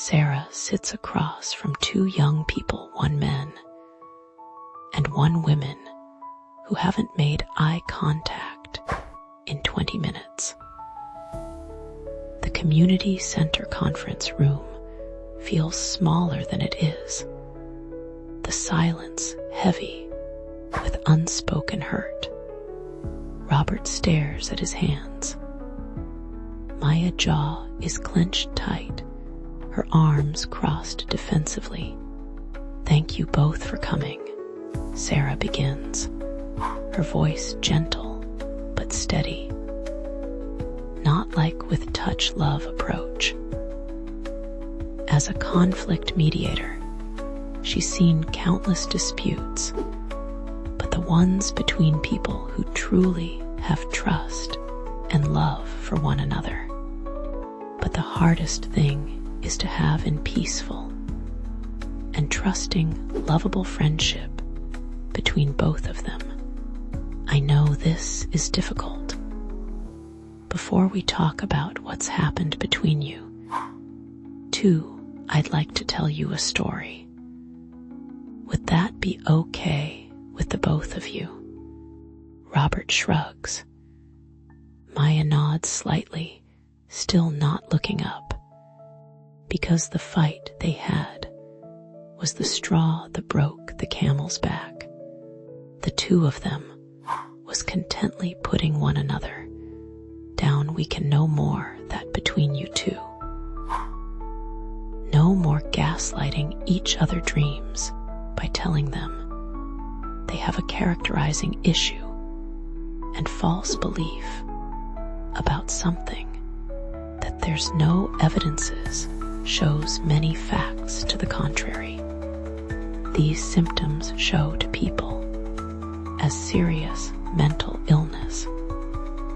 Sarah sits across from two young people, one man and one woman, who haven't made eye contact in 20 minutes. The community center conference room feels smaller than it is, the silence heavy with unspoken hurt. Robert stares at his hands. Maya's jaw is clenched tight, her arms crossed defensively. "Thank you both for coming," Sarah begins, her voice gentle but steady, not like with touch love approach. As a conflict mediator, she's seen countless disputes, but the ones between people who truly have trust and love for one another. But the hardest thing is to have in peaceful and trusting, lovable friendship between both of them. I know this is difficult. Before we talk about what's happened between you two, I'd like to tell you a story. Would that be okay with the both of you? Robert shrugs. Maya nods slightly, still not looking up, because the fight they had was the straw that broke the camel's back. The two of them was contently putting one another down. We can no more that between you two. No more gaslighting each other dreams by telling them they have a characterizing issue and false belief about something that there's no evidences shows many facts to the contrary. These symptoms show to people as serious mental illness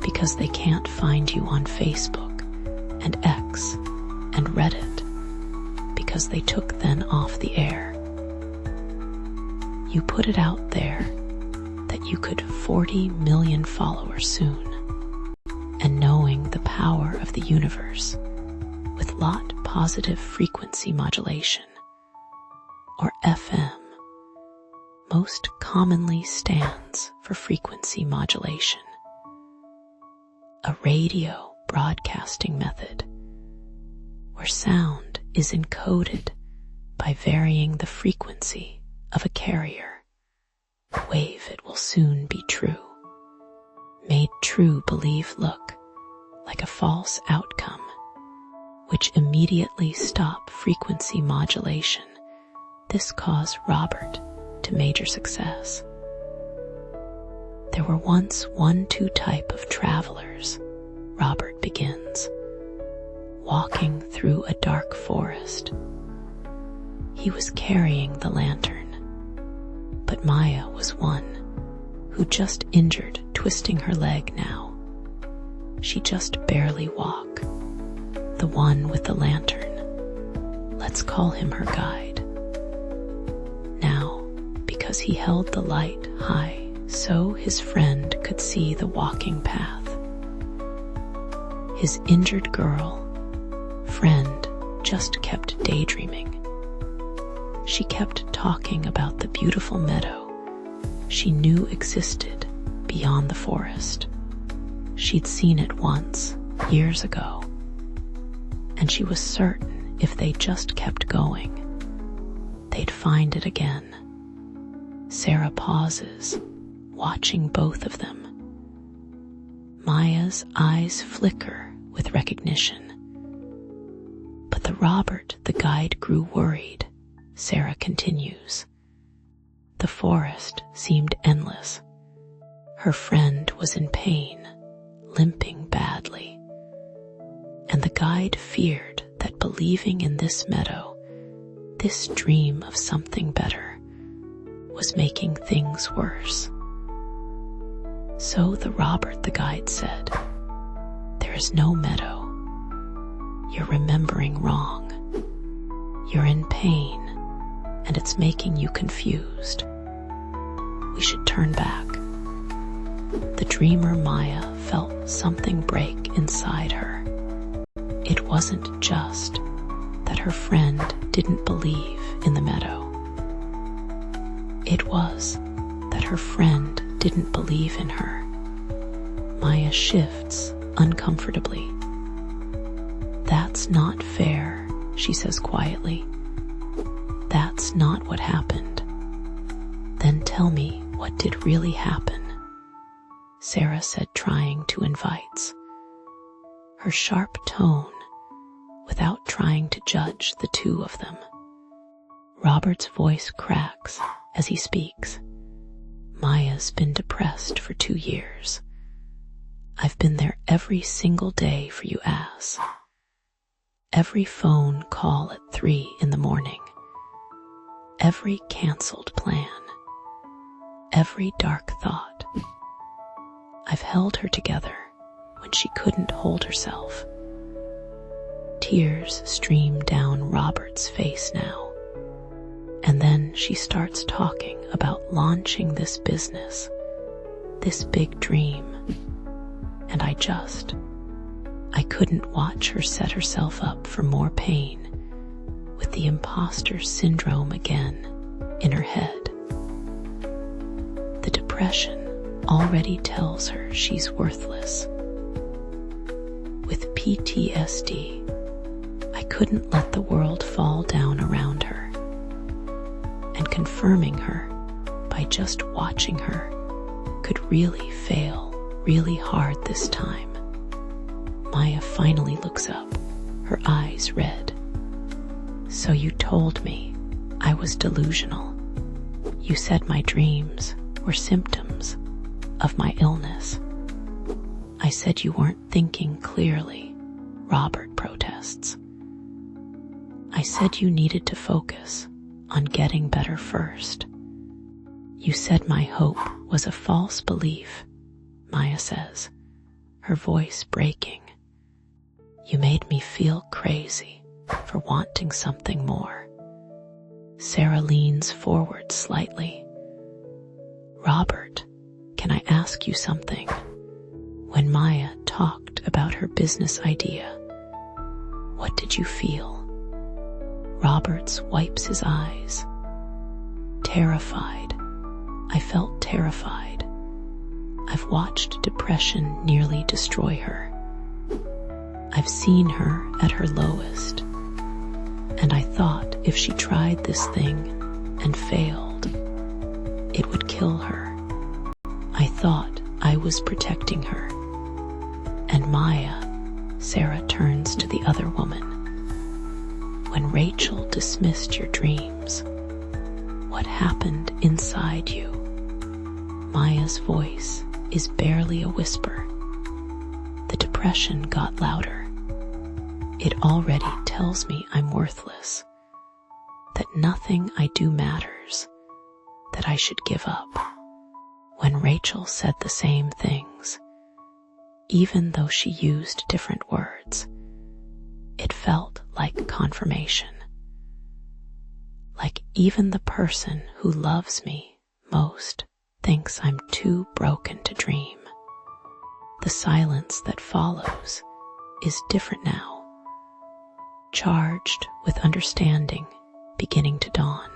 because they can't find you on Facebook and X and Reddit because they took them off the air. You put it out there that you could 40 million followers soon, and knowing the power of the universe with lot positive frequency modulation, or FM, most commonly stands for frequency modulation, a radio broadcasting method where sound is encoded by varying the frequency of a carrier wave. It will soon be true. Made true believe look like a false outcome, which immediately stop frequency modulation. This caused Robert to major success. There were once 1-2 type of travelers, Robert begins, walking through a dark forest. He was carrying the lantern, but Maya was one who just injured, twisting her leg now. She just barely walk. The one with the lantern, let's call him her guide. Now, because he held the light high so his friend could see the walking path. His injured girl friend just kept daydreaming. She kept talking about the beautiful meadow she knew existed beyond the forest. She'd seen it once, years ago, and she was certain if they just kept going, they'd find it again. Sarah pauses, watching both of them. Maya's eyes flicker with recognition. But the guide grew worried. Sarah continues. The forest seemed endless. Her friend was in pain, limping badly. And the guide feared that believing in this meadow, this dream of something better, was making things worse. So the guide said, "There is no meadow. You're remembering wrong. You're in pain, and it's making you confused. We should turn back." The dreamer Maya felt something break inside her. It wasn't just that her friend didn't believe in the meadow. It was that her friend didn't believe in her. Maya shifts uncomfortably. "That's not fair," she says quietly. "That's not what happened." "Then tell me what did really happen," Sarah said, trying to invite. Her sharp tone, without trying to judge the two of them. Robert's voice cracks as he speaks. "Maya's been depressed for 2 years. I've been there every single day for you ass. Every phone call at 3 in the morning. Every canceled plan. Every dark thought. I've held her together when she couldn't hold herself." Tears stream down Robert's face now. And then she starts talking about launching this business, this big dream. And I couldn't watch her set herself up for more pain, with the imposter syndrome again in her head. The depression already tells her she's worthless. With PTSD, I couldn't let the world fall down around her. And confirming her by just watching her could really fail really hard this time. Maya finally looks up, her eyes red. "So you told me I was delusional. You said my dreams were symptoms of my illness." "I said you weren't thinking clearly," Robert protests. "I said you needed to focus on getting better first. You said my hope was a false belief," Maya says, her voice breaking. "You made me feel crazy for wanting something more." Sarah leans forward slightly. "Robert, can I ask you something?" When Maya talked about her business idea, what did you feel? Roberts wipes his eyes. "Terrified. I felt terrified. I've watched depression nearly destroy her. I've seen her at her lowest. And I thought if she tried this thing and failed, it would kill her. I thought I was protecting her." And Maya, Sarah turns to the other woman. "When Rachel dismissed your dreams, what happened inside you?" Maya's voice is barely a whisper. The depression got louder. "It already tells me I'm worthless, that nothing I do matters, that I should give up." When Rachel said the same things, even though she used different words, it felt like confirmation. Like even the person who loves me most thinks I'm too broken to dream. The silence that follows is different now, charged with understanding beginning to dawn.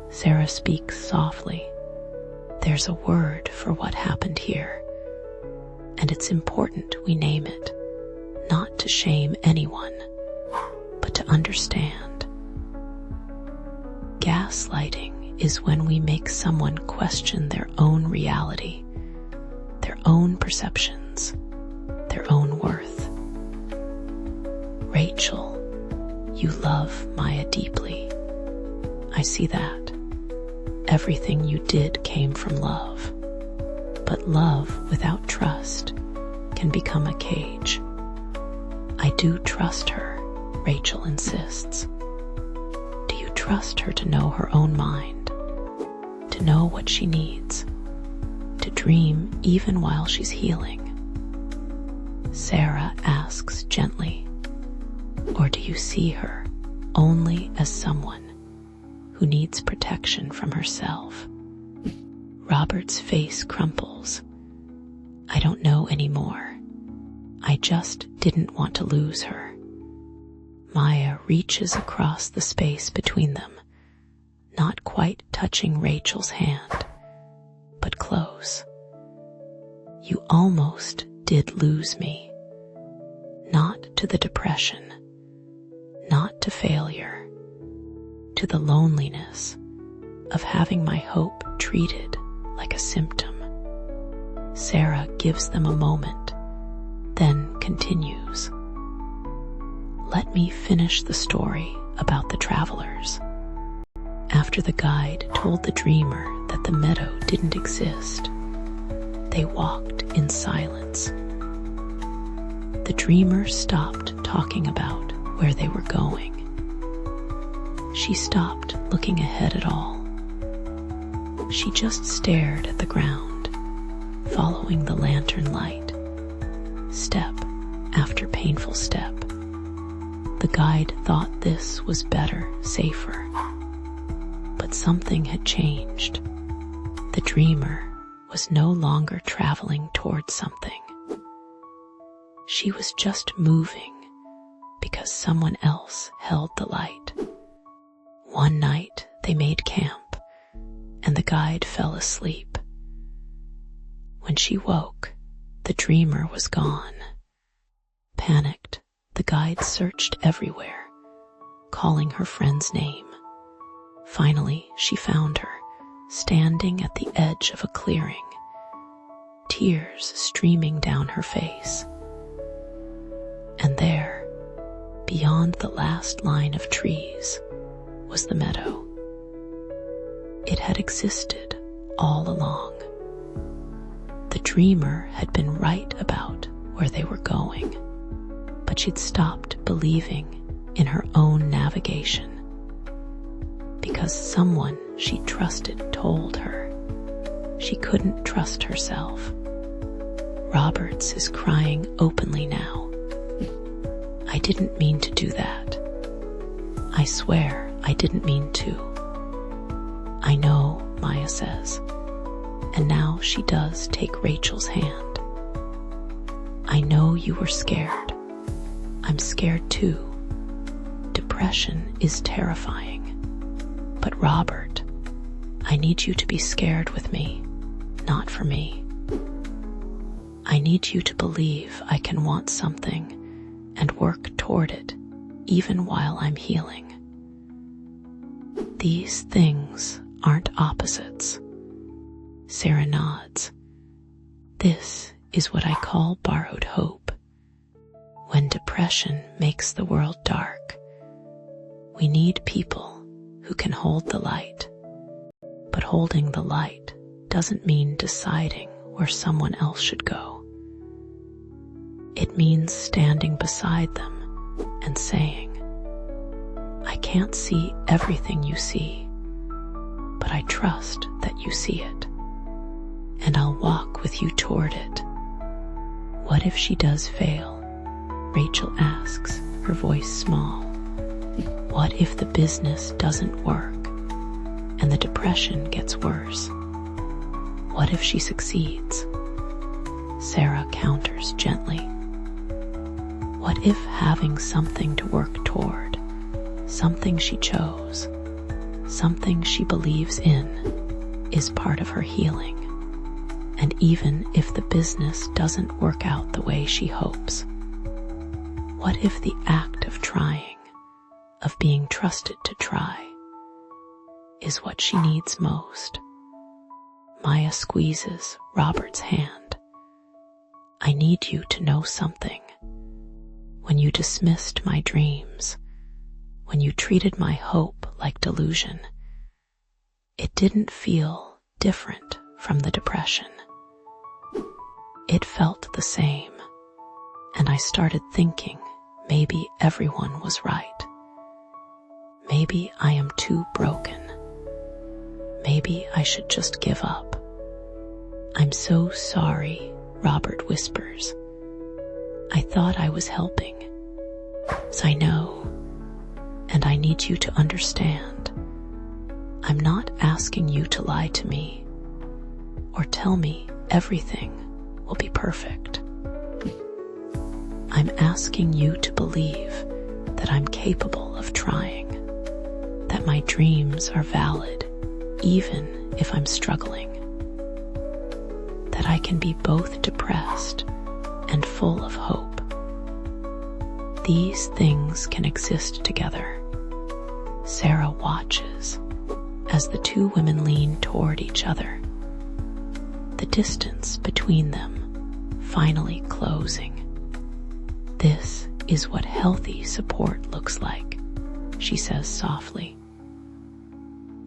Sarah speaks softly. "There's a word for what happened here, and it's important we name it, not to shame anyone, but to understand. Gaslighting is when we make someone question their own reality, their own perceptions, their own worth. Rachel, you love Maya deeply. I see that. Everything you did came from love. But love without trust can become a cage. I do trust her, Rachel insists. Do you trust her to know her own mind, to know what she needs, to dream even while she's healing?" Sarah asks gently. "Or do you see her only as someone who needs protection from herself?" Robert's face crumples. "I don't know anymore. I just didn't want to lose her." Maya reaches across the space between them, not quite touching Rachel's hand, but close. You almost did lose me. Not to the depression, not to failure, to the loneliness of having my hope treated like a symptom. Sarah gives them a moment, then continues. Let me finish the story about the travelers. After the guide told the dreamer that the meadow didn't exist, they walked in silence. The dreamer stopped talking about where they were going. She stopped looking ahead at all. She just stared at the ground, following the lantern light, step after painful step. The guide thought this was better, safer. But something had changed. The dreamer was no longer traveling towards something. She was just moving because someone else held the light. One night they made camp, and the guide fell asleep. When she woke, the dreamer was gone. Panicked, the guide searched everywhere, calling her friend's name. Finally, she found her, standing at the edge of a clearing, tears streaming down her face. And there, beyond the last line of trees, was the meadow. It had existed all along. The dreamer had been right about where they were going, but she'd stopped believing in her own navigation because someone she trusted told her she couldn't trust herself. Roberts is crying openly now. I didn't mean to do that. I swear I didn't mean to. I know, Maya says, and now she does take Rachel's hand. I know you were scared. I'm scared too. Depression is terrifying. But Robert, I need you to be scared with me, not for me. I need you to believe I can want something and work toward it, even while I'm healing. These things aren't opposites. Sarah nods. This is what I call borrowed hope. When depression makes the world dark, we need people who can hold the light. But holding the light doesn't mean deciding where someone else should go. It means standing beside them and saying, I can't see everything you see, but I trust that you see it, and I'll walk with you toward it. What if she does fail? Rachel asks, her voice small. What if the business doesn't work and the depression gets worse? What if she succeeds? Sarah counters gently. What if having something to work toward, something she chose, something she believes in, is part of her healing? And even if the business doesn't work out the way she hopes, what if the act of trying, of being trusted to try, is what she needs most? Maya squeezes Robert's hand. I need you to know something. When you dismissed my dreams, when you treated my hope like delusion, it didn't feel different from the depression. It felt the same, and I started thinking maybe everyone was right. Maybe I am too broken. Maybe I should just give up. I'm so sorry, Robert whispers. I thought I was helping. I know, and I need you to understand. I'm not asking you to lie to me or tell me everything will be perfect. I'm asking you to believe that I'm capable of trying, that my dreams are valid even if I'm struggling, that I can be both depressed and full of hope. These things can exist together. Sarah watches as the two women lean toward each other, the distance between them finally closing. This is what healthy support looks like, she says softly.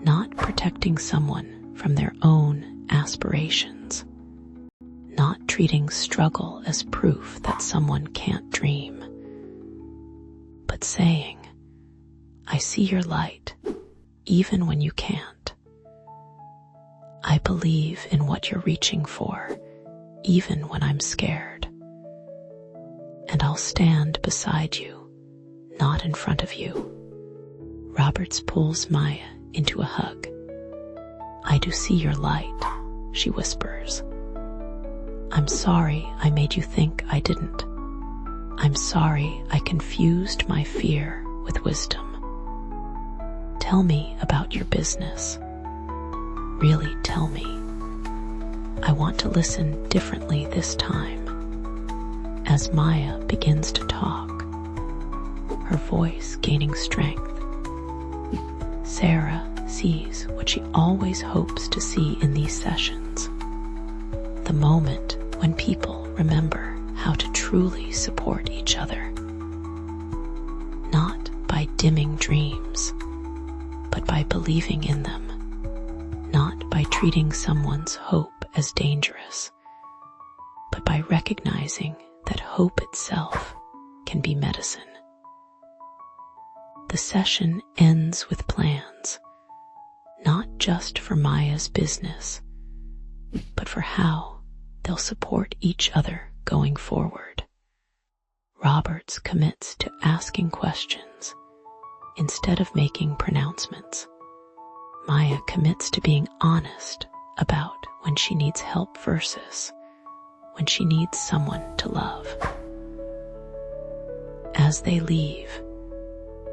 Not protecting someone from their own aspirations, not treating struggle as proof that someone can't dream, but saying, I see your light, even when you can't. I believe in what you're reaching for, even when I'm scared. And I'll stand beside you, not in front of you. Roberts pulls Maya into a hug. I do see your light, she whispers. I'm sorry I made you think I didn't. I'm sorry I confused my fear with wisdom. Tell me about your business. Really tell me. I want to listen differently this time. As Maya begins to talk, her voice gaining strength, Sarah sees what she always hopes to see in these sessions. The moment when people remember how to truly support each other. Not by dimming dreams, but by believing in them. Not by treating someone's hope as dangerous, but by recognizing that hope itself can be medicine. The session ends with plans, not just for Maya's business, but for how they'll support each other going forward. Roberts commits to asking questions instead of making pronouncements. Maya commits to being honest about when she needs help versus when she needs someone to love. As they leave,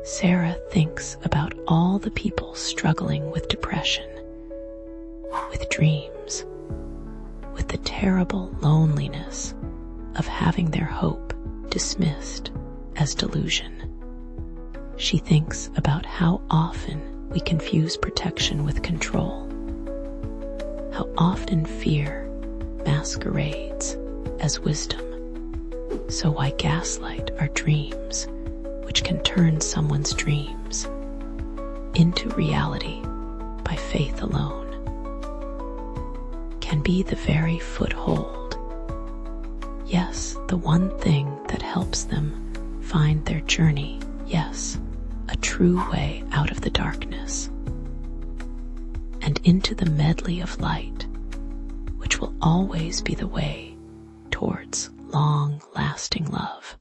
Sarah thinks about all the people struggling with depression, with dreams, with the terrible loneliness of having their hope dismissed as delusion. She thinks about how often we confuse protection with control, how often fear masquerades as wisdom. So why gaslight our dreams, which can turn someone's dreams into reality by faith alone, can be the very foothold. Yes, the one thing that helps them find their journey. Yes, a true way out of the darkness and into the medley of light, which will always be the way towards long-lasting love.